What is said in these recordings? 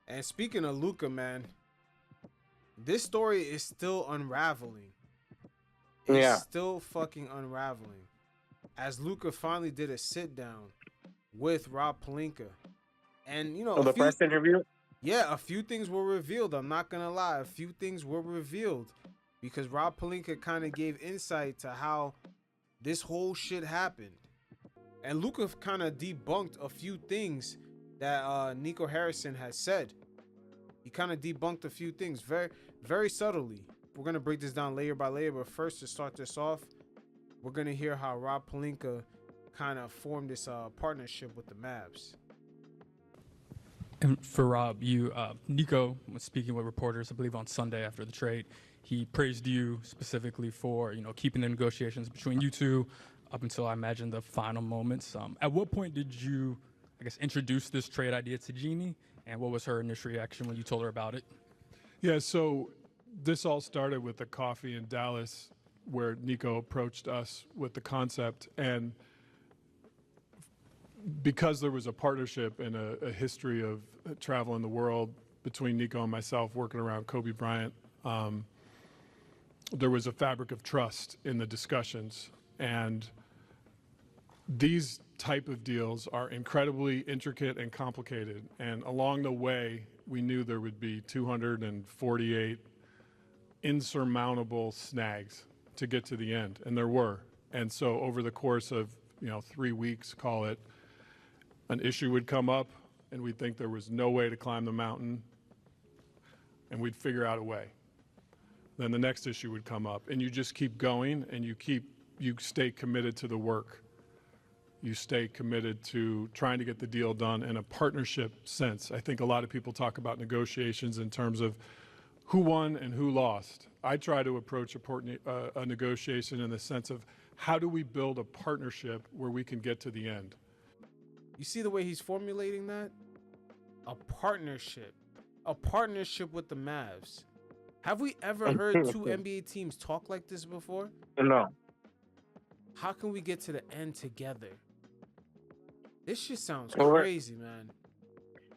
And speaking of Luka, man, this story is still unraveling. It's Yeah. still fucking unraveling. As Luka finally did a sit down with Rob Pelinka. And Oh, the press interview. a few things were revealed. I'm not gonna lie, a few things were revealed because Rob Pelinka kind of gave insight to how this whole shit happened. And Luka kind of debunked a few things that Nico Harrison had said. He kind of debunked a few things very, very subtly. We're gonna break this down layer by layer, but first to start this off, we're gonna hear how Rob Pelinka kind of formed this partnership with the Mavs. And for Rob, Nico was speaking with reporters, I believe, on Sunday after the trade. He praised you specifically for keeping the negotiations between you two up until, I imagine, the final moments. At what point did you, I guess, introduce this trade idea to Jeannie, and what was her initial reaction when you told her about it? Yeah, so this all started with the coffee in Dallas where Nico approached us with the concept, and because there was a partnership and a history of travel in the world between Nico and myself working around Kobe Bryant, there was a fabric of trust in the discussions. And these type of deals are incredibly intricate and complicated. And along the way, we knew there would be 248 insurmountable snags to get to the end, and there were. And so over the course of 3 weeks, call it, an issue would come up and we'd think there was no way to climb the mountain, and we'd figure out a way. Then the next issue would come up, and you just keep going, and you stay committed to the work. You stay committed to trying to get the deal done in a partnership sense. I think a lot of people talk about negotiations in terms of who won and who lost. I try to approach a negotiation in the sense of how do we build a partnership where we can get to the end. You see the way he's formulating that? A partnership. A partnership with the Mavs. Have we ever heard two NBA teams talk like this before? No. How can we get to the end together? This shit sounds Well, crazy, man.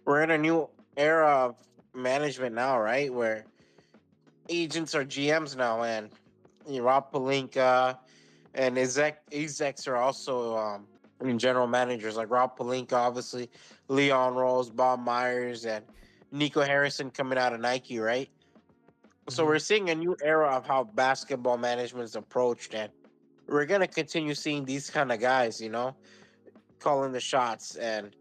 We're in a new era of management now, right? Where agents are GMs now, and Rob Pelinka and execs are also general managers, like Rob Pelinka, obviously, Leon Rose, Bob Myers, and Nico Harrison coming out of Nike, right? So we're seeing a new era of how basketball management is approached, and we're gonna continue seeing these kind of guys, calling the shots, and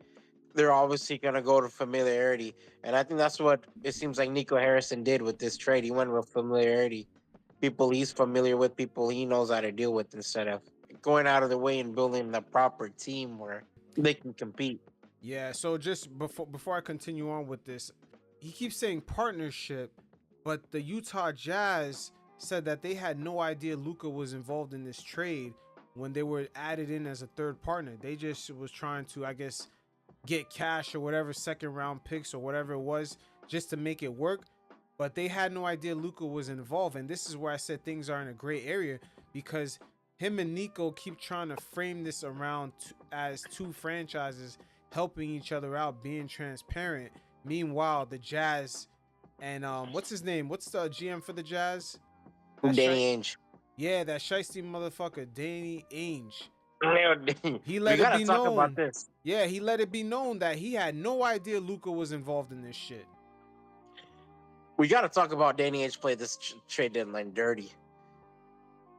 they're obviously gonna go to familiarity. And I think that's what it seems like Nico Harrison did with this trade. He went with familiarity. People he's familiar with, people he knows how to deal with, instead of going out of the way and building the proper team where they can compete. Yeah, so just before I continue on with this, he keeps saying partnership, but the Utah Jazz said that they had no idea Luka was involved in this trade when they were added in as a third partner. They just was trying to, I guess, get cash or whatever, second round picks or whatever it was, just to make it work. But they had no idea Luka was involved. And this is where I said things are in a gray area, because him and Nico keep trying to frame this around as two franchises helping each other out, being transparent. Meanwhile, the Jazz and what's his name? What's the GM for the Jazz? Danny Ainge. Yeah, that shiesty motherfucker, Danny Ainge. He let we it gotta be talk known. about this. Yeah, he let it be known that he had no idea Luka was involved in this shit. We gotta talk about Danny Ainge play this trade deadline dirty.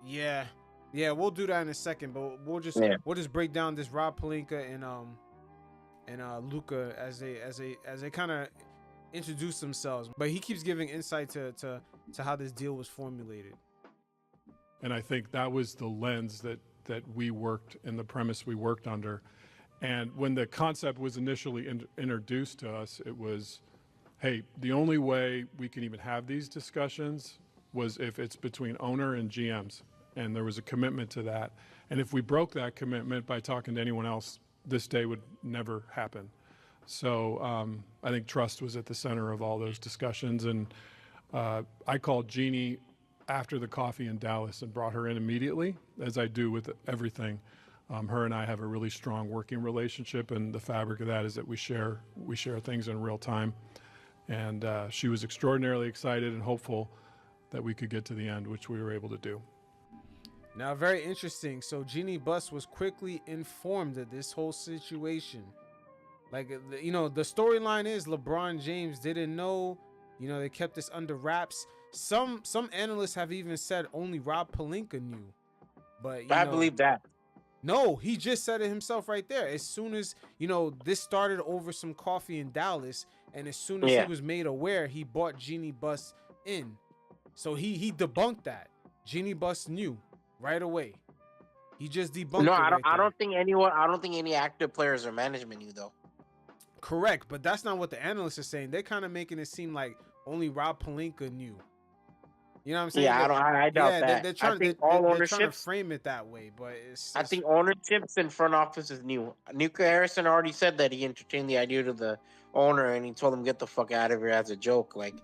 Yeah, we'll do that in a second, but we'll just break down this Rob Pelinka and Luka as they kind of introduce themselves. But he keeps giving insight to how this deal was formulated. And I think that was the lens that we worked, and the premise we worked under. And when the concept was initially introduced to us, it was, hey, the only way we can even have these discussions was if it's between owner and GMs. And there was a commitment to that. And if we broke that commitment by talking to anyone else, this day would never happen. So I think trust was at the center of all those discussions. And I called Jeannie after the coffee in Dallas and brought her in immediately, as I do with everything. Her and I have a really strong working relationship, and the fabric of that is that we share things in real time. And she was extraordinarily excited and hopeful that we could get to the end, which we were able to do. Now, very interesting. So Jeannie Buss was quickly informed of this whole situation. Like, you know, the storyline is LeBron James didn't know. You know, they kept this under wraps. Some analysts have even said only Rob Pelinka knew. But I believe that. No, he just said it himself right there. As soon as, you know, this started over some coffee in Dallas, and as soon as he was made aware, he bought Jeannie Buss in. So he debunked that. Jeannie Buss knew right away. He just debunked No, it. I don't think any active players or management knew though. Correct, but that's not what the analysts are saying. They're kind of making it seem like only Rob Pelinka knew. You know what I'm saying? Yeah, I doubt that. They're trying, they're trying to frame it that way, but I think ownerships and front offices knew. Nico Harrison already said that he entertained the idea to the owner, and he told him get the fuck out of here as a joke. Like,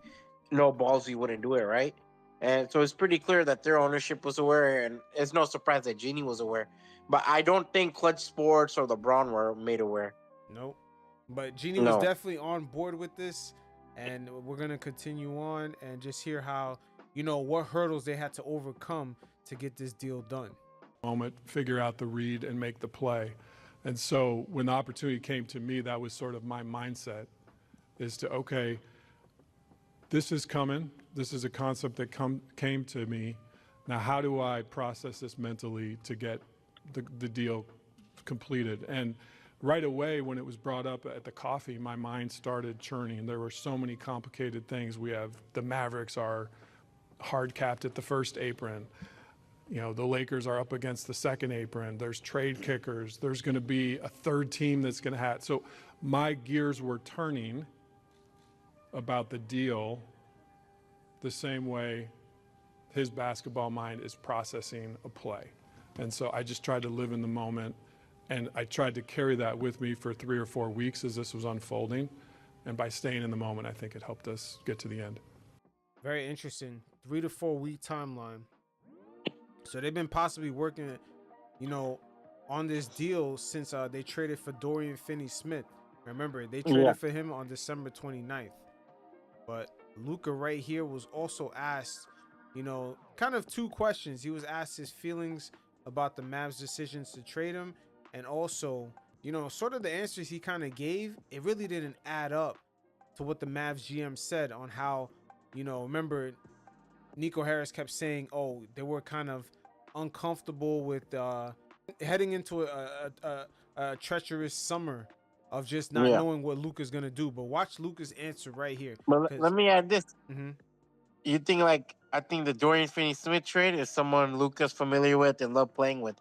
no balls, he wouldn't do it, right? And so it's pretty clear that their ownership was aware, and it's no surprise that Jeannie was aware. But I don't think Clutch Sports or LeBron were made aware. Nope. But Jeannie was definitely on board with this, and we're gonna continue on and just hear how, you know, what hurdles they had to overcome to get this deal done. Moment, figure out the read and make the play. And so when the opportunity came to me, that was sort of my mindset, is to, okay, this is coming. This is a concept that came to me. Now, how do I process this mentally to get the deal completed? And right away, when it was brought up at the coffee, my mind started churning. There were so many complicated things. We have the Mavericks are hard capped at the first apron. You know, the Lakers are up against the second apron. There's trade kickers. There's going to be a third team that's going to have. So my gears were turning about the deal the same way his basketball mind is processing a play. And so I just tried to live in the moment, and I tried to carry that with me for 3 or 4 weeks as this was unfolding. And by staying in the moment, I think it helped us get to the end. Very interesting. 3 to 4 week timeline. So they've been possibly working, you know, on this deal since they traded for Dorian Finney-Smith. Remember, they traded for him on December 29th. But Luka right here was also asked, you know, kind of 2 questions. He was asked his feelings about the Mavs' decisions to trade him, and also, you know, sort of the answers he kind of gave, it really didn't add up to what the Mavs GM said on how, you know, remember Nico Harris kept saying, oh, they were kind of uncomfortable with heading into a treacherous summer of just not knowing what Luka's gonna do. But watch Luka's answer right here. But let me add this. Mm-hmm. You think I think the Dorian Finney-Smith trade is someone Luka's familiar with and love playing with.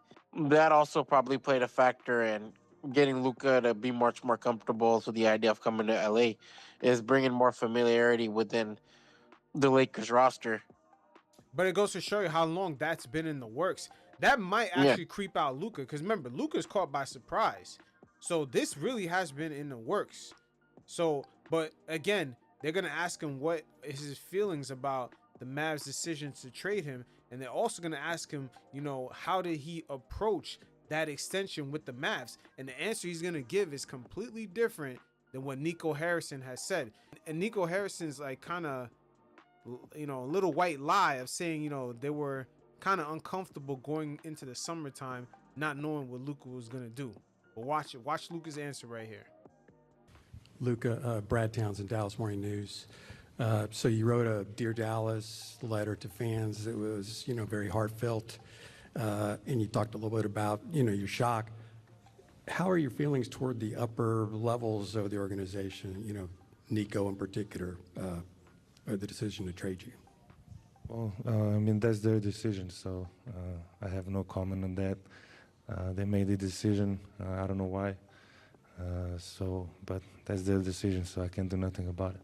That also probably played a factor in getting Luka to be much more comfortable with the idea of coming to LA, is bringing more familiarity within the Lakers roster. But it goes to show you how long that's been in the works. That might actually creep out Luka, because remember, Luka's caught by surprise. So this really has been in the works. So, but again, they're going to ask him what is his feelings about the Mavs' decision to trade him. And they're also going to ask him, you know, how did he approach that extension with the Mavs? And the answer he's going to give is completely different than what Nico Harrison has said. And Nico Harrison's like kind of, you know, a little white lie of saying, you know, they were kind of uncomfortable going into the summertime, not knowing what Luka was going to do. But watch Luka's answer right here. Luka, Brad Townsend, Dallas Morning News. So you wrote a Dear Dallas letter to fans. It was, you know, very heartfelt. And you talked a little bit about, you know, your shock. How are your feelings toward the upper levels of the organization, you know, Nico in particular, or the decision to trade you? Well, I mean, that's their decision, so I have no comment on that. They made the decision. I don't know why. But that's their decision, so I can't do nothing about it.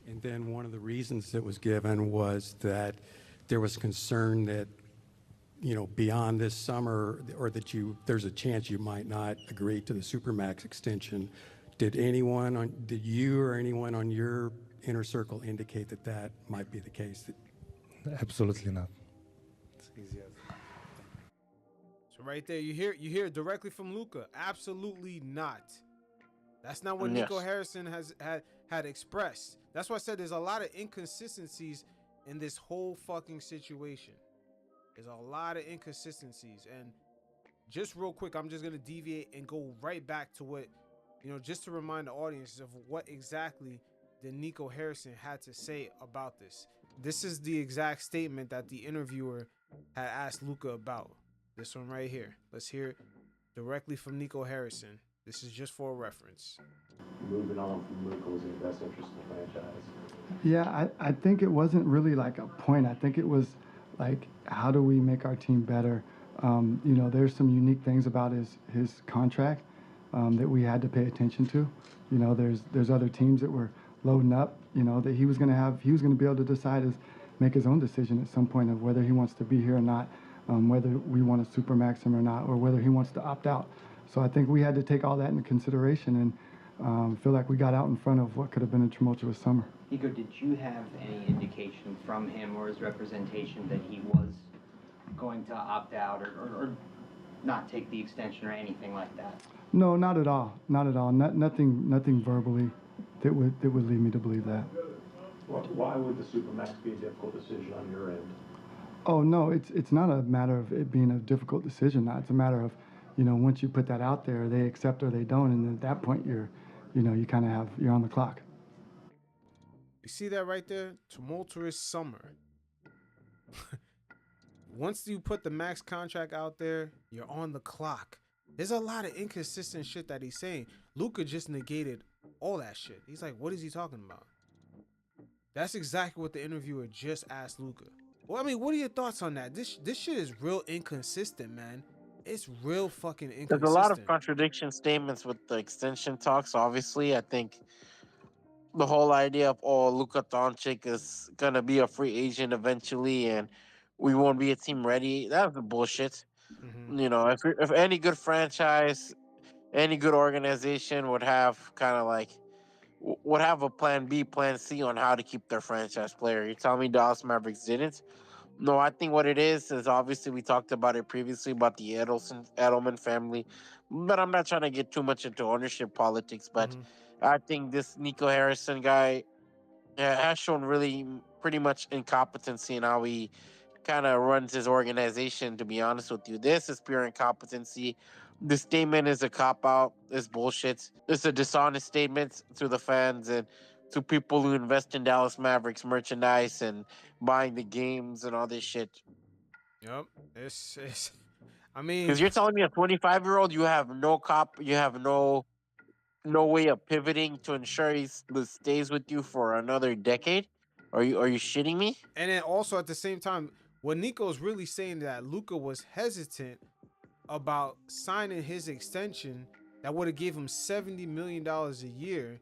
And then one of the reasons that was given was that there was concern that, you know, beyond this summer, or that there's a chance you might not agree to the Supermax extension. Did you or anyone on your inner circle indicate that that might be the case? Absolutely not. It's easy as that. So right there, you hear directly from Luka. Absolutely not. That's not what Nico Harrison had expressed. That's why I said there's a lot of inconsistencies in this whole fucking situation. There's a lot of inconsistencies. And just real quick, I'm just gonna deviate and go right back to what, just to remind the audience of what exactly the Nico Harrison had to say about this. This is the exact statement that the interviewer had asked Luka about. This one right here. Let's hear it directly from Nico Harrison. This is just for a reference. Moving on from Luka was in the best interest of the franchise. Yeah, I think it wasn't really like a point. I think it was like, how do we make our team better? There's some unique things about his contract that we had to pay attention to. There's other teams that were loading up, that he was going to be able to decide make his own decision at some point of whether he wants to be here or not, whether we want to supermax him or not, or whether he wants to opt out. So I think we had to take all that into consideration and feel like we got out in front of what could have been a tumultuous summer. Nico, did you have any indication from him or his representation that he was going to opt out or not take the extension or anything like that? No, not at all. Not at all. Nothing verbally that would lead me to believe that. Why would the Supermax be a difficult decision on your end? Oh no, it's not a matter of it being a difficult decision. It's a matter of, once you put that out there, they accept or they don't, and at that point you're on the clock. You see that right there? Tumultuous summer. Once you put the max contract out there, you're on the clock. There's a lot of inconsistent shit that he's saying. Luka just negated all that shit. He's like, what is he talking about? That's exactly what the interviewer just asked Luka. Well, I mean, what are your thoughts on that? This shit is real inconsistent, man. It's real fucking inconsistent. There's a lot of contradiction statements with the extension talks. Obviously, I think the whole idea of Luka Doncic is gonna be a free agent eventually, and we won't be a team ready. That's the bullshit. Mm-hmm. If any good franchise, any good organization would have would have a plan B, plan C on how to keep their franchise player. You tell me Dallas Mavericks didn't? No, I think what it is obviously we talked about it previously about the Edelman family, but I'm not trying to get too much into ownership politics. But I think this Nico Harrison guy has shown really pretty much incompetency in how he kind of runs his organization. To be honest with you, this is pure incompetency. The statement is a cop out. It's bullshit. It's a dishonest statement to the fans and to people who invest in Dallas Mavericks merchandise and buying the games and all this shit. Yep. I mean, because you're telling me a 25-year-old you have no way of pivoting to ensure he stays with you for another decade? Are you shitting me? And then also at the same time, what Nico's really saying that Luka was hesitant about signing his extension that would have gave him $70 million a year.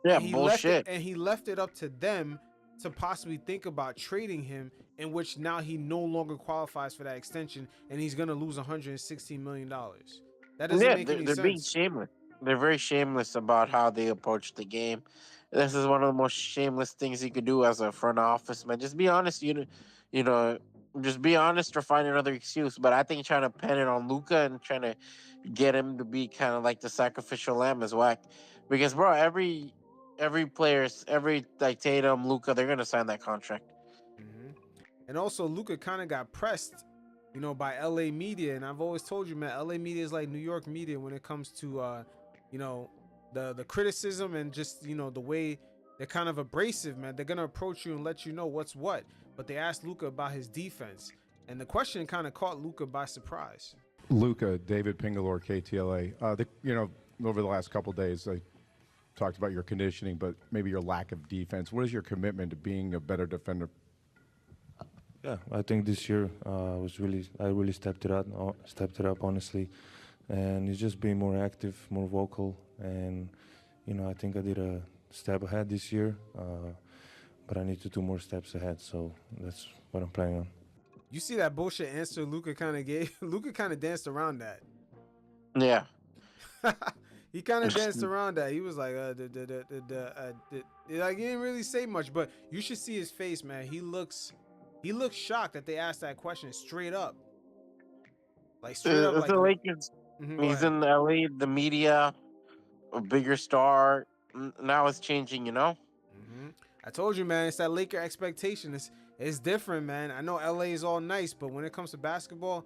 Yeah, and bullshit. He left it up to them to possibly think about trading him, in which now he no longer qualifies for that extension, and he's gonna lose $116 million. That doesn't make any sense. They're being shameless. They're very shameless about how they approach the game. This is one of the most shameless things you could do as a front office man. Just be honest. Just be honest or find another excuse. But I think trying to pen it on Luka and trying to get him to be kind of like the sacrificial lamb is whack. Because bro, every players, like Tatum, Luka, they're gonna sign that contract. Mm-hmm. And also Luka kind of got pressed, by LA media. And I've always told you, man, LA media is like New York media when it comes to the criticism and just the way they're kind of abrasive, man. They're gonna approach you and let you know what's what. But they asked Luka about his defense, and the question kind of caught Luka by surprise. Luka, David Pingalore, KTLA. Over the last couple of days, I talked about your conditioning, but maybe your lack of defense. What is your commitment to being a better defender? Yeah, I think this year I really stepped it up honestly, and it's just being more active, more vocal, and I think I did a step ahead this year, but I need to do more steps ahead. So that's what I'm planning on. You see that bullshit answer Luka kind of gave? Luka kind of danced around that. Yeah. He kind of danced around that. He was like, he didn't really say much, but you should see his face, man. He looks shocked that they asked that question straight up. Like straight up. Like, the Lakers. He's in LA, the media, a bigger star. now it's changing, you know? I told you, man, it's that Laker expectation. It's different, man. I know LA is all nice, but when it comes to basketball,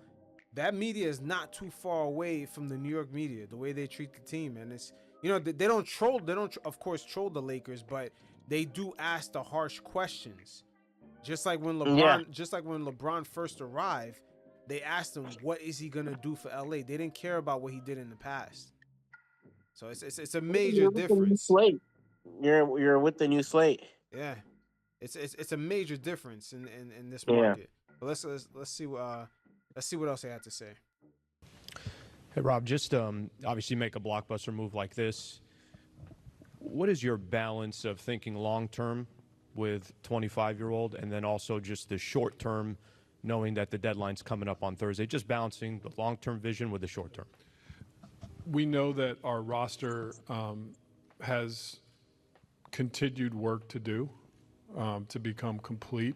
that media is not too far away from the New York media, the way they treat the team. And it's, they don't troll. They don't, of course, troll the Lakers, but they do ask the harsh questions. Just like when LeBron first arrived, they asked him, what is he going to do for LA? They didn't care about what he did in the past. So it's a major difference. You're with the new slate. Yeah, it's a major difference in this market. But let's see what else they had to say. Hey Rob, just obviously make a blockbuster move like this. What is your balance of thinking long term with 25-year-old, and then also just the short term, knowing that the deadline's coming up on Thursday? Just balancing the long term vision with the short term. We know that our roster has continued work to do to become complete.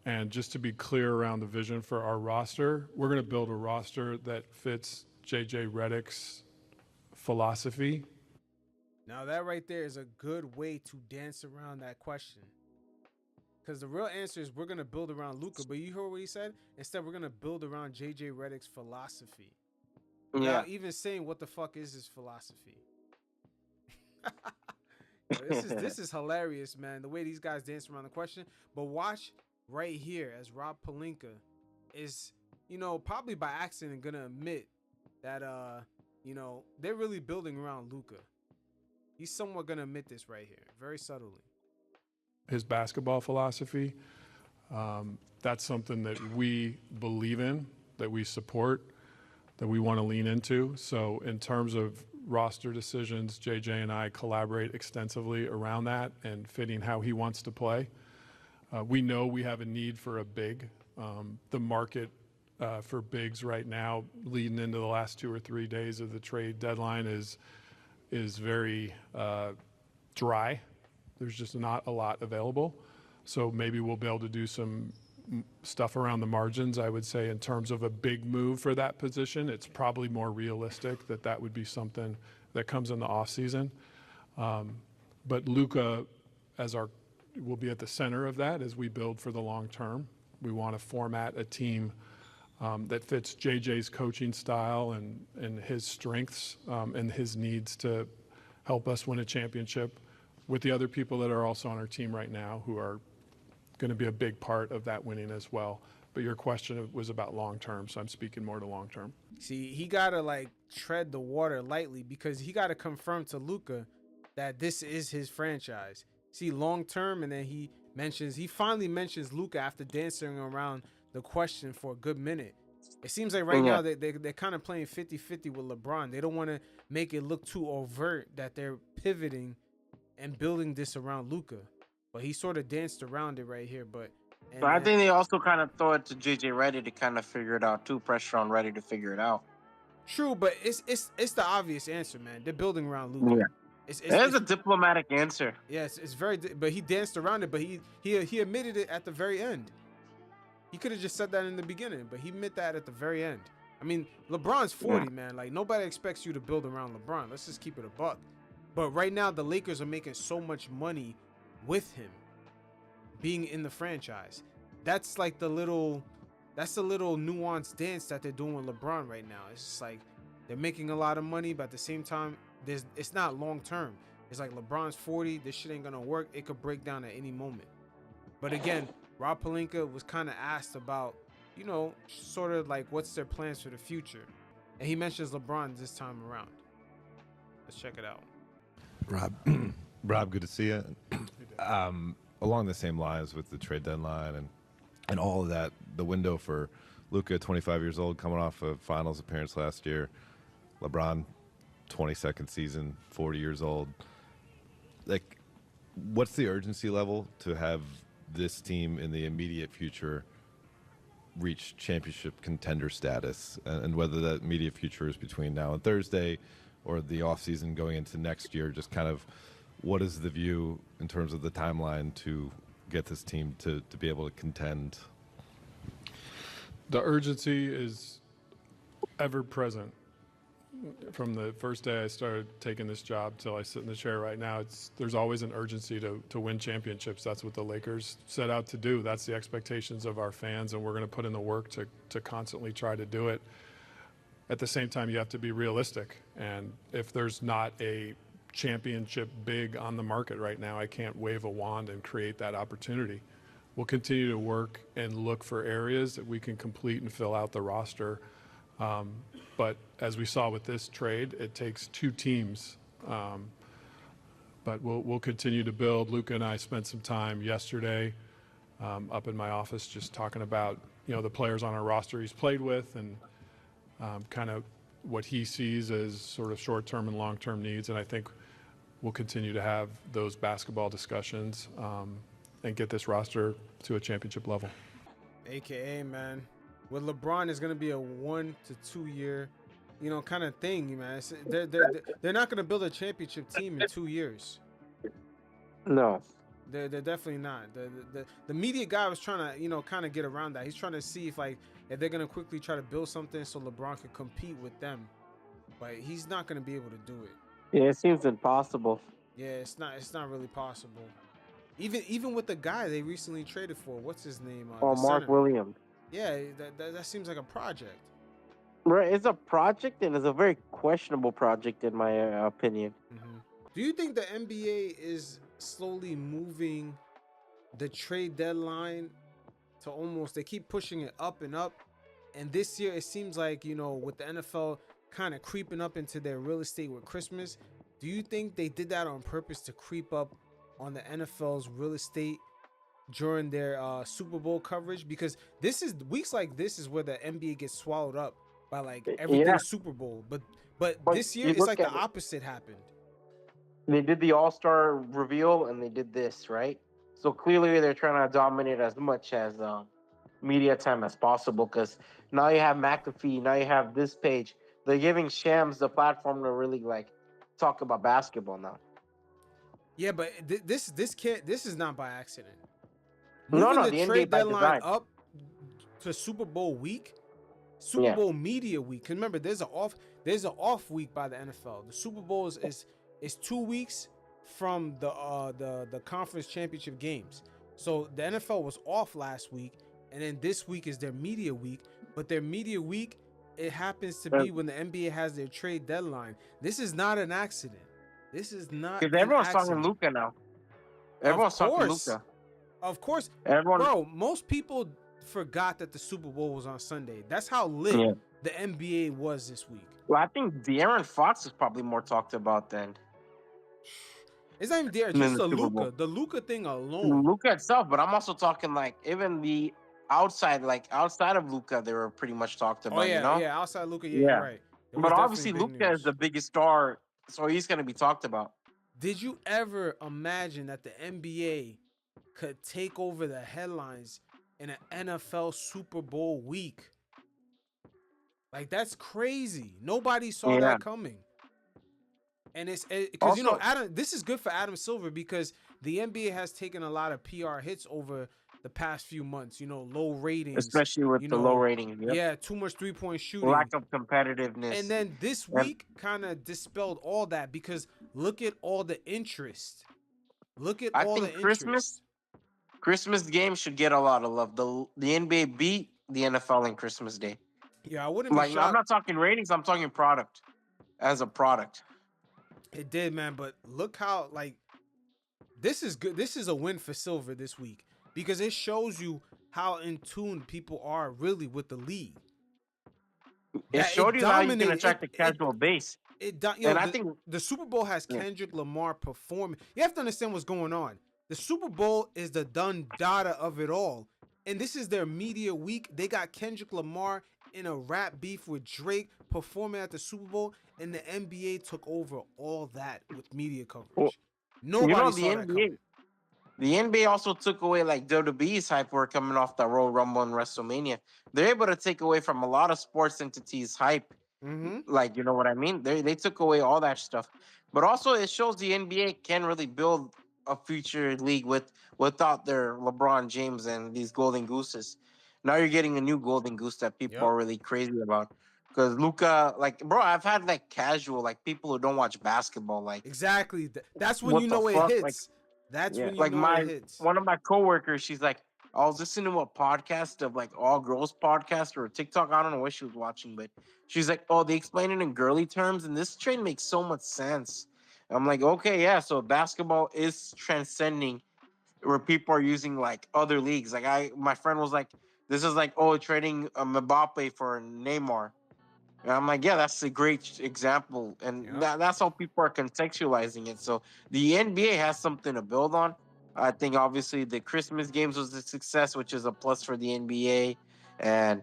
And just to be clear around the vision for our roster, we're going to build a roster that fits JJ Redick's philosophy. Now that right there is a good way to dance around that question. Because the real answer is we're going to build around Luka. But you heard what he said? Instead, we're going to build around JJ Redick's philosophy. Yeah. Without even saying what the fuck is his philosophy. This is hilarious, man. The way these guys dance around the question. But watch right here as Rob Pelinka is, probably by accident gonna admit that they're really building around Luka. He's somewhat gonna admit this right here, very subtly. His basketball philosophy, that's something that we believe in, that we support, that we want to lean into. So in terms of roster decisions, JJ and I collaborate extensively around that and fitting how he wants to play. We know we have a need for a big. The market for bigs right now, leading into the last 2 or 3 days of the trade deadline, is very dry. There's just not a lot available. So maybe we'll be able to do some stuff around the margins. I would say in terms of a big move for that position, it's probably more realistic that would be something that comes in the offseason. But Luka will be at the center of that as we build for the long term. We want to format a team that fits JJ's coaching style and his strengths and his needs to help us win a championship with the other people that are also on our team right now who are going to be a big part of that winning as well. But your question was about long term, so I'm speaking more to long term. See, he gotta tread the water lightly because he gotta confirm to Luka that this is his franchise. See, long term, and then he finally mentions Luka after dancing around the question for a good minute. It seems like right now they're kind of playing 50-50 with LeBron. They don't want to make it look too overt that they're pivoting and building this around Luka. But he sort of danced around it right here. But I think they also kind of throw it to JJ Reddick to kind of figure it out too. Pressure on Reddick to figure it out. True, but it's the obvious answer, man. They're building around Luka. Yeah. It's a diplomatic answer. Yes, it's very. But he danced around it. But he admitted it at the very end. He could have just said that in the beginning, but he admitted that at the very end. I mean, LeBron's 40, man. Like nobody expects you to build around LeBron. Let's just keep it a buck. But right now, the Lakers are making so much money with him being in the franchise. That's like the little nuanced dance that they're doing with LeBron right now. It's just like they're making a lot of money, but at the same time, it's not long term. It's like LeBron's 40. This shit ain't gonna work. It could break down at any moment. But again, Rob Pelinka was kind of asked about, sort of like what's their plans for the future, and he mentions LeBron this time around. Let's check it out. Rob, good to see you. Along the same lines with the trade deadline and all of that, the window for Luka, 25 years old, coming off a finals appearance last year. LeBron, 22nd season, 40 years old. Like, what's the urgency level to have this team in the immediate future reach championship contender status? And whether that immediate future is between now and Thursday or the offseason going into next year, just kind of what is the view in terms of the timeline to get this team to be able to contend? The urgency is ever present. from the first day I started taking this job till I sit in the chair right now, there's always an urgency to win championships. That's what the Lakers set out to do. That's the expectations of our fans, and we're going to put in the work to constantly try to do it. At the same time, you have to be realistic, and if there's not a championship big on the market right now, I can't wave a wand and create that opportunity. We'll continue to work and look for areas that we can complete and fill out the roster. But as we saw with this trade, it takes two teams. But we'll continue to build. Luka and I spent some time yesterday up in my office just talking about the players on our roster he's played with and kind of what he sees as sort of short-term and long-term needs. And I think we'll continue to have those basketball discussions and get this roster to a championship level. AKA, man, with LeBron, it's going to be a 1 to 2 year, kind of thing, man. They're not going to build a championship team in 2 years. No. They're definitely not. The media guy was trying to, kind of get around that. He's trying to see if they're going to quickly try to build something so LeBron can compete with them. But he's not going to be able to do it. Yeah, it seems impossible. Yeah, it's not really possible. Even with the guy they recently traded for, what's his name? Mark Williams. Yeah, that seems like a project. Right, it's a project, and it's a very questionable project in my opinion. Mm-hmm. Do you think the NBA is slowly moving the trade deadline to almost, they keep pushing it up and up, and this year it seems like, with the NFL kind of creeping up into their real estate with Christmas, do you think they did that on purpose to creep up on the NFL's real estate during their Super Bowl coverage? Because weeks like this is where the NBA gets swallowed up by everything Super Bowl. But this year it's like the opposite happened. They did the All-Star reveal and they did this, right? So clearly they're trying to dominate as much as media time as possible, because now you have McAfee, now you have this page. They're giving Shams the platform to really talk about basketball now. Yeah, but this is not by accident. No, the the trade NBA by deadline design. up to Super Bowl week, Super Bowl media week. Because remember, there's an off week by the NFL. The Super Bowl is 2 weeks from the conference championship games. So the NFL was off last week, and then this week is their media week. But their media week, it happens to be when the NBA has their trade deadline. This is not an accident. This is not. Because everyone's talking Luka now. Everyone's talking Luka. Of course, everyone. Bro, most people forgot that the Super Bowl was on Sunday. That's how lit the NBA was this week. Well, I think De'Aaron Fox is probably more talked about than. It's not even De'Aaron, just the Luka. The Luka thing alone. Luka itself, but I'm also talking even the outside, outside of Luka, they were pretty much talked about. Yeah, outside Luka, you're right. But obviously, Luka is the biggest star, so he's going to be talked about. Did you ever imagine that the NBA could take over the headlines in an NFL Super Bowl week? That's crazy. Nobody saw that coming. And it's because Adam, this is good for Adam Silver, because the NBA has taken a lot of PR hits over the past few months. Low ratings, especially with the low ratings. Yep. Yeah, too much 3-point shooting, lack of competitiveness. And then this week kind of dispelled all that, because look at all the interest. I think Christmas games should get a lot of love. The NBA beat the NFL in Christmas Day. Yeah, I wouldn't be shocked. I'm not talking ratings. I'm talking product as a product. It did, man. But look how this is good. This is a win for Silver this week, because it shows you how in tune people are really with the league. It showed you how you can attract a casual base. I think the Super Bowl has Kendrick Lamar performing. You have to understand what's going on. The Super Bowl is the done data of it all. And this is their media week. They got Kendrick Lamar in a rap beef with Drake performing at the Super Bowl, and the NBA took over all that with media coverage. Nobody saw that coming. The NBA also took away WWE's hype were coming off the Royal Rumble and WrestleMania. They're able to take away from a lot of sports entities' hype. Mm-hmm. You know what I mean? They took away all that stuff. But also it shows the NBA can really build a future league without their LeBron James and these golden gooses. Now you're getting a new golden goose that people are really crazy about. Because Luka, like, bro, I've had like casual, like people who don't watch basketball, like, Exactly. That's when what you the know it fuck, like, hits. That's yeah, when you like know it my hits. one of my coworkers, she's like, I was listening to a podcast of like all girls podcast or TikTok. I don't know what she was watching, but she's like, oh, they explain it in girly terms, and this trade makes so much sense. I'm like, okay, yeah. So basketball is transcending where people are using like other leagues. Like my friend was like, this is like, oh, trading Mbappe for Neymar. And I'm like, yeah, that's a great example, and Yep. that's how people are contextualizing it. So the NBA has something to build on. I think obviously the Christmas games was a success, which is a plus for the NBA. And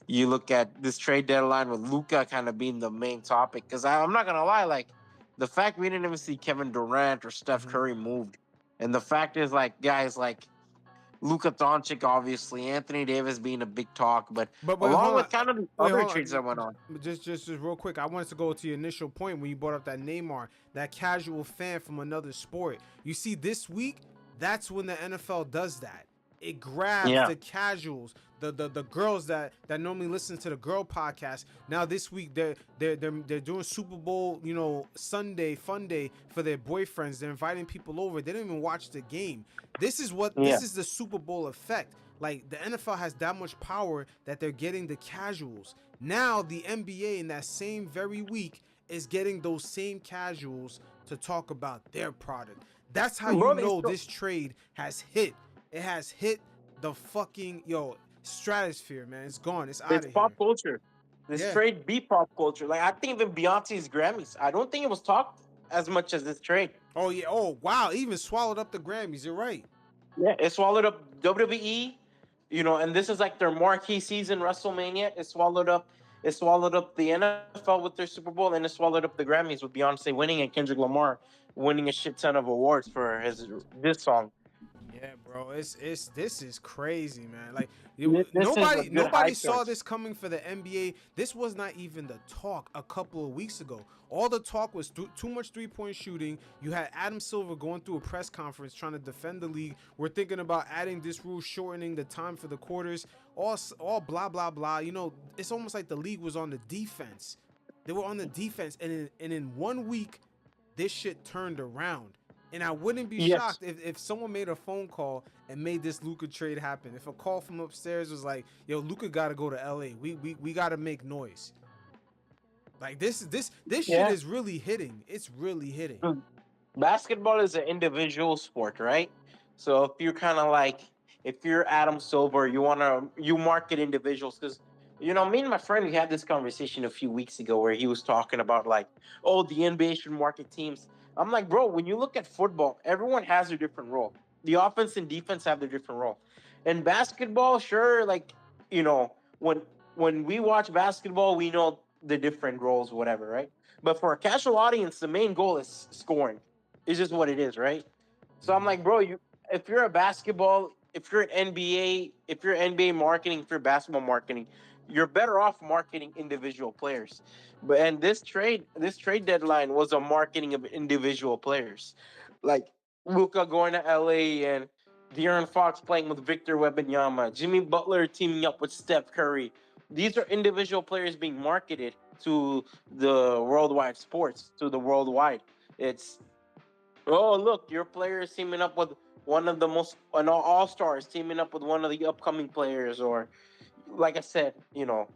you look at this trade deadline with Luca kind of being the main topic, because I'm not gonna lie, like the fact we didn't even see Kevin Durant or Steph Mhm. Curry moved, and the fact is like guys like Luka Doncic, obviously Anthony Davis being a big talk, but But wait, along hold on. with kind of the Wait, other hold trades on. that went on. Just real quick. I wanted to go to your initial point when you brought up that Neymar, that casual fan from another sport. You see, this week, that's when the NFL does that. It grabs Yeah. the casuals, the girls that normally listen to the girl podcast. Now this week they're doing Super Bowl, Sunday fun day for their boyfriends. They're inviting people over. They don't even watch the game. This Yeah. is the Super Bowl effect. Like the NFL has that much power that they're getting the casuals. Now the NBA in that same very week is getting those same casuals to talk about their product. That's how you Bro, know this trade has hit. It has hit the fucking stratosphere, man. It's gone. It's out it's of pop here. culture. This Yeah. trade be pop culture. Like I think even Beyonce's Grammys, I don't think it was talked as much as this trade. Oh yeah. Oh wow. It even swallowed up the Grammys. You're right. Yeah, it swallowed up WWE, and this is like their marquee season, WrestleMania. It swallowed up the NFL with their Super Bowl, and it swallowed up the Grammys with Beyonce winning and Kendrick Lamar winning a shit ton of awards for this song. Yeah, bro, it's this is crazy, man. Like This is a good nobody high saw chance. this coming for the NBA. This was not even the talk a couple of weeks ago. All the talk was too much 3-point shooting. You had Adam Silver going through a press conference trying to defend the league. We're thinking about adding this rule, shortening the time for the quarters. All blah blah blah. It's almost like the league was on the defense. They were on the defense, and in 1 week, this shit turned around. And I wouldn't be Yes. shocked if someone made a phone call and made this Luka trade happen. If a call from upstairs was like, "Yo, Luka got to go to LA. We got to make noise." Like this shit Yeah. is really hitting. It's really hitting. Basketball is an individual sport, right? So if you're kind of like, if you're Adam Silver, you market individuals because, me and my friend, we had this conversation a few weeks ago where he was talking about like, oh, the NBA should market teams. I'm like, bro, when you look at football, everyone has a different role. The offense and defense have their different role. In basketball, sure, like, when we watch basketball, we know the different roles, whatever, right? But for a casual audience, the main goal is scoring. It's just what it is, right? So I'm like, bro, if you're a basketball, if you're an NBA, if you're NBA marketing, if you're basketball marketing, you're better off marketing individual players. And this trade deadline was a marketing of individual players, like Luka going to LA and De'Aaron Fox playing with Victor Wembanyama, Jimmy Butler teaming up with Steph Curry. These are individual players being marketed to the worldwide sports, to the worldwide. It's, oh, look, your player is teaming up with one of the most an all stars teaming up with one of the upcoming players, or like I said,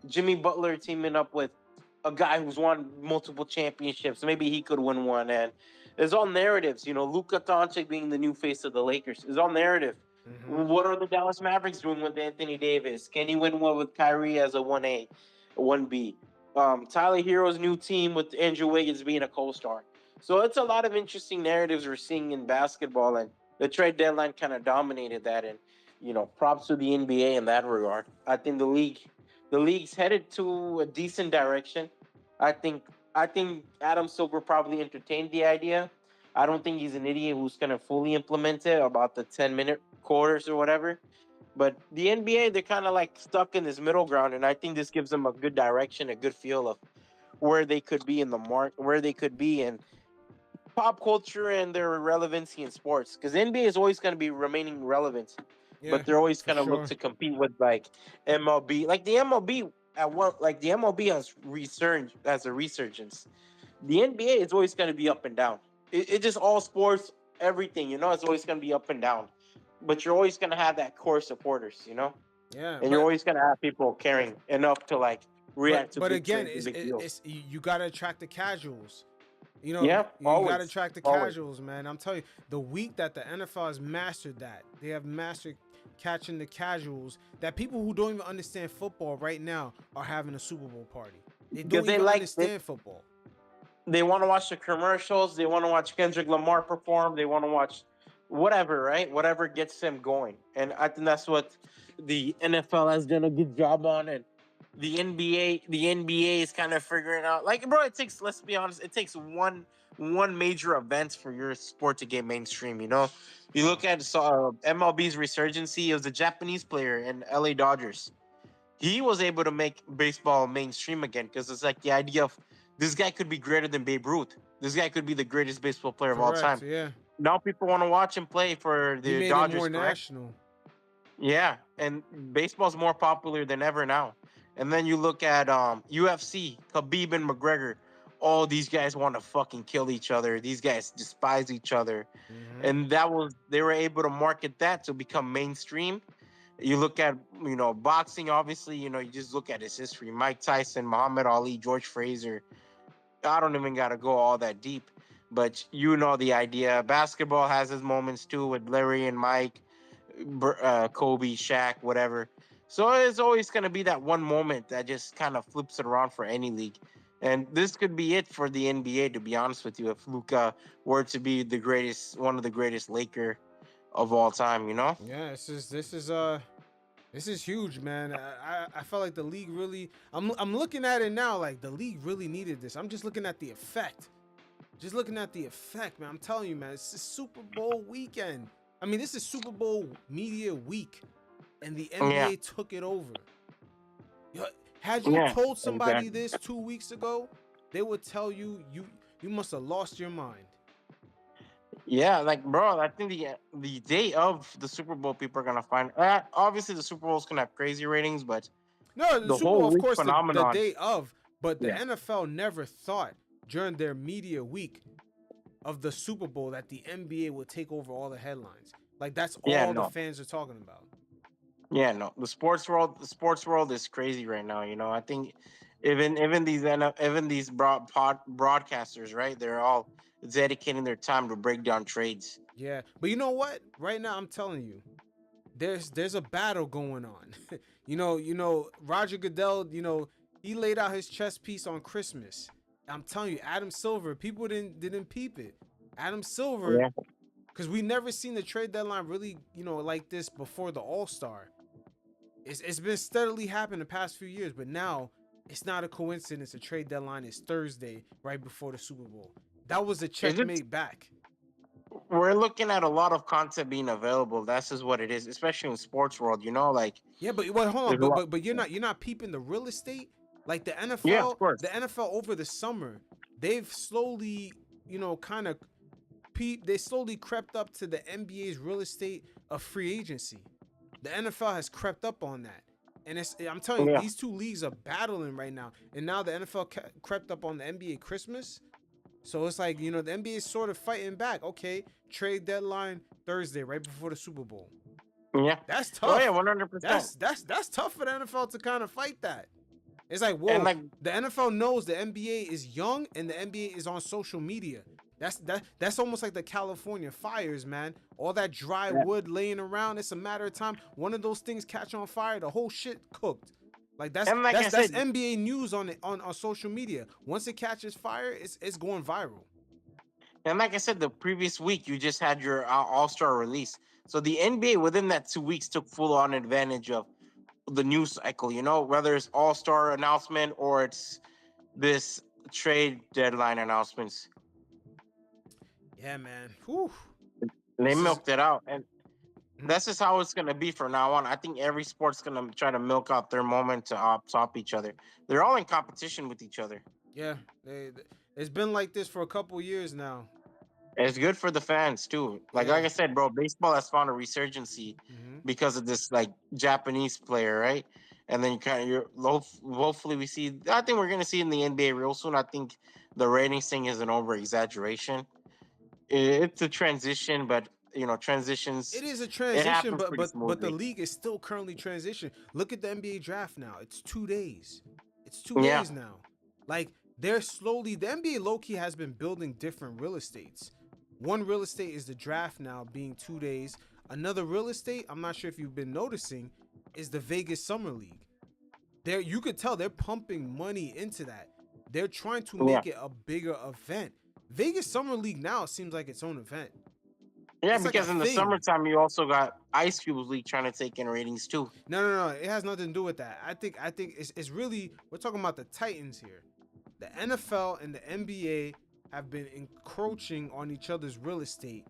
Jimmy Butler teaming up with a guy who's won multiple championships. Maybe he could win one, and it's all narratives. Luka Doncic being the new face of the Lakers is all narrative. Mm-hmm. What are the Dallas Mavericks doing with Anthony Davis? Can he win one with Kyrie as a 1A, 1B? Tyler Hero's new team with Andrew Wiggins being a co-star. So it's a lot of interesting narratives we're seeing in basketball, and the trade deadline kind of dominated that. And props to the NBA in that regard. I think the league's headed to a decent direction. I think Adam Silver probably entertained the idea. I don't think he's an idiot who's gonna fully implement it about the 10-minute quarters or whatever. But the NBA, they're kind of like stuck in this middle ground, and I think this gives them a good direction, a good feel of where they could be in the where they could be in pop culture and their relevancy in sports. Because NBA is always going to be remaining relevant, Yeah, but they're always for going to look sure. to compete with like MLB. Like the MLB, at what like the MLB has a resurgence. The NBA is always going to be up and down. It just all sports, everything, it's always going to be up and down. But you're always going to have that core supporters. Yeah, And you're always going to have people caring enough to like react to but big again, trades and big deals. it's you got to attract the casuals. Yeah, You got to always. attract the Always. casuals, man. I'm telling you, the week that the NFL has mastered that, they have mastered catching the casuals. That people who don't even understand football right now are having a Super Bowl party. They don't even understand football. They want to watch the commercials. They want to watch Kendrick Lamar perform. They want to watch whatever, right? Whatever gets them going. And I think that's what the NFL has done a good job on. And the NBA is kind of figuring out. Like, bro, let's be honest, it takes one major event for your sport to get mainstream. You look at MLB's resurgency. It was a Japanese player in LA Dodgers. He was able to make baseball mainstream again because it's like the idea of this guy could be greater than Babe Ruth. This guy could be the greatest baseball player of all time. Yeah. Now people want to watch him play for the He made Dodgers. it more correct? national. Yeah, and baseball's more popular than ever now. And then you look at UFC, Khabib and McGregor. All these guys want to fucking kill each other. These guys despise each other. And they were able to market that to become mainstream. You look at, boxing, obviously, you just look at his history. Mike Tyson, Muhammad Ali, George Fraser. I don't even got to go all that deep, but the idea. Basketball has its moments too with Larry and Mike, Kobe, Shaq, whatever. So it's always going to be that one moment that just kind of flips it around for any league. And this could be it for the NBA, to be honest with you, if Luka were to be one of the greatest Laker of all time, Yeah, this is huge, man. I felt like the league really. I'm looking at it now, like the league really needed this. I'm just looking at the effect. Man. I'm telling you, man. It's Super Bowl weekend. I mean, this is Super Bowl media week, and the NBA took it over. Had you told somebody this 2 weeks ago, they would tell you must have lost your mind. Yeah, like, bro, I think the day of the Super Bowl, people are gonna find. Obviously, the Super Bowl's gonna have crazy ratings, but no, the Super whole Bowl, of week course, phenomenon. the day of. But the NFL never thought during their media week of the Super Bowl that the NBA would take over all the headlines. Like that's all the fans are talking about. Yeah, no, the sports world is crazy right now. I think even these broadcasters, right? They're all dedicating their time to break down trades. Yeah, but you know what? Right now, I'm telling you, there's a battle going on. Roger Goodell. He laid out his chess piece on Christmas. I'm telling you, Adam Silver. People didn't peep it. Adam Silver, because we never seen the trade deadline really, like this before the All-Star. It's been steadily happening the past few years, but now it's not a coincidence. The trade deadline is Thursday, right before the Super Bowl. That was a checkmate back. We're looking at a lot of content being available. That's just what it is, especially in sports world. Yeah, but hold on, but you're not peeping the real estate. Like the NFL, yeah, of course. The NFL over the summer, they've slowly, they slowly crept up to the NBA's real estate of free agency. The NFL has crept up on that. And I'm telling you, these two leagues are battling right now. And now the NFL crept up on the NBA Christmas. So it's like, the NBA is sort of fighting back. Okay, trade deadline Thursday, right before the Super Bowl. Yeah. That's tough. Oh, yeah, 100%. That's tough for the NFL to kind of fight that. It's like, whoa, the NFL knows the NBA is young and the NBA is on social media. That's almost like the California fires, man. All that dry wood laying around, it's a matter of time. One of those things catch on fire, the whole shit cooked. Like that's NBA news on social media. Once it catches fire, it's going viral. And like I said, the previous week you just had your All-Star release. So the NBA within that 2 weeks took full on advantage of the news cycle, whether it's All-Star announcement or it's this trade deadline announcements. Yeah, man. Whew. They milked it out. And that's just how it's going to be from now on. I think every sport's going to try to milk out their moment to top each other. They're all in competition with each other. Yeah. It's been like this for a couple years now. It's good for the fans, too. Like I said, bro, baseball has found a resurgency because of this, Japanese player, right? and then hopefully we see. I think we're gonna see in the NBA real soon. I think the ratings thing is an over exaggeration. It's a transition, but transitions. It is a It transition, happens but pretty but the smoothly. league is still currently transition. Look at the NBA draft now. It's 2 days. It's two Yeah, days now. Like they're slowly the NBA low key has been building different real estates. One real estate is the draft now being 2 days. Another real estate, I'm not sure if you've been noticing, is the Vegas Summer League. There you could tell they're pumping money into that. They're trying to yeah, make it a bigger event. Vegas Summer League now seems like its own event. yeah. It's like a Because in the thing. summertime, you also got Ice Cube's league trying to take in ratings too. No. It has nothing to do with that. I think it's really we're talking about the Titans here. The NFL and the NBA have been encroaching on each other's real estate,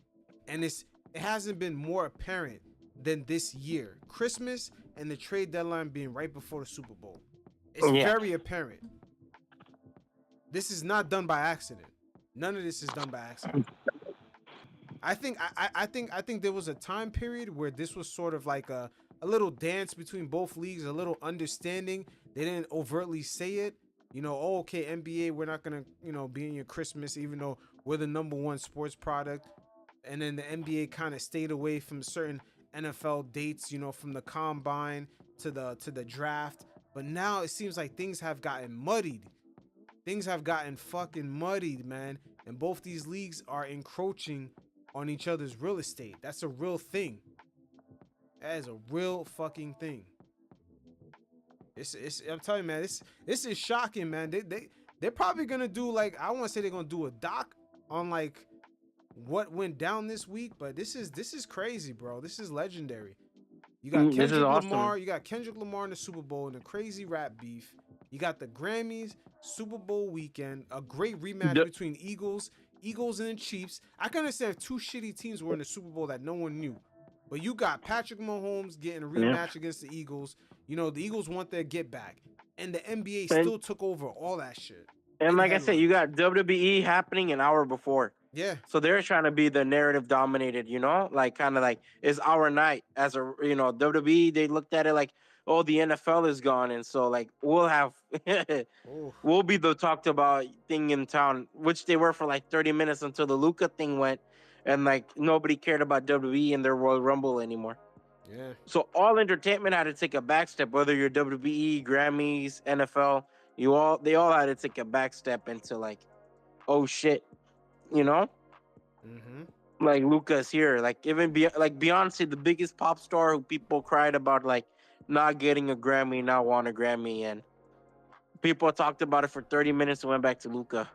and it hasn't been more apparent than this year. Christmas and the trade deadline being right before the Super Bowl. It's Yeah, very apparent. This is not done by accident. None of this is done by accident. I think there was a time period where this was sort of like a little dance between both leagues, a little understanding. They didn't overtly say it. Oh, okay, NBA, we're not gonna, be in your Christmas, even though we're the number one sports product. And then the NBA kind of stayed away from certain NFL dates, from the combine to the draft. But now it seems like things have gotten muddied. Things have gotten fucking muddied, man. And both these leagues are encroaching on each other's real estate. That's a real thing. That is a real fucking thing. I'm telling you, man, this is shocking, man. They're probably gonna do like, I want to say they're gonna do a doc on like what went down this week, but this is crazy, bro. This is legendary. You got this is Kendrick awesome. Lamar. You got Kendrick Lamar in the Super Bowl in a crazy rap beef. You got the Grammys, Super Bowl weekend, a great rematch between Eagles and the Chiefs. I can understand if two shitty teams were in the Super Bowl that no one knew. But you got Patrick Mahomes getting a rematch against the Eagles. The Eagles want their get back. And the NBA still took over all that shit. And In like I said, you headlines. got WWE happening an hour before. Yeah. So they're trying to be the narrative dominated, like kind of like it's our night as a WWE. They looked at it like, oh, the NFL is gone, and so like we'll have we'll be the talked about thing in town, which they were for like 30 minutes until the Luka thing went, and like nobody cared about WWE and their Royal Rumble anymore. Yeah. So all entertainment had to take a back step, whether you're WWE, Grammys, NFL, they all had to take a back step into like, oh shit, you know? Mm-hmm. Like Luca's here, like even like Beyonce, the biggest pop star who people cried about like not getting a Grammy, not want a Grammy, and people talked about it for 30 minutes and went back to Luca.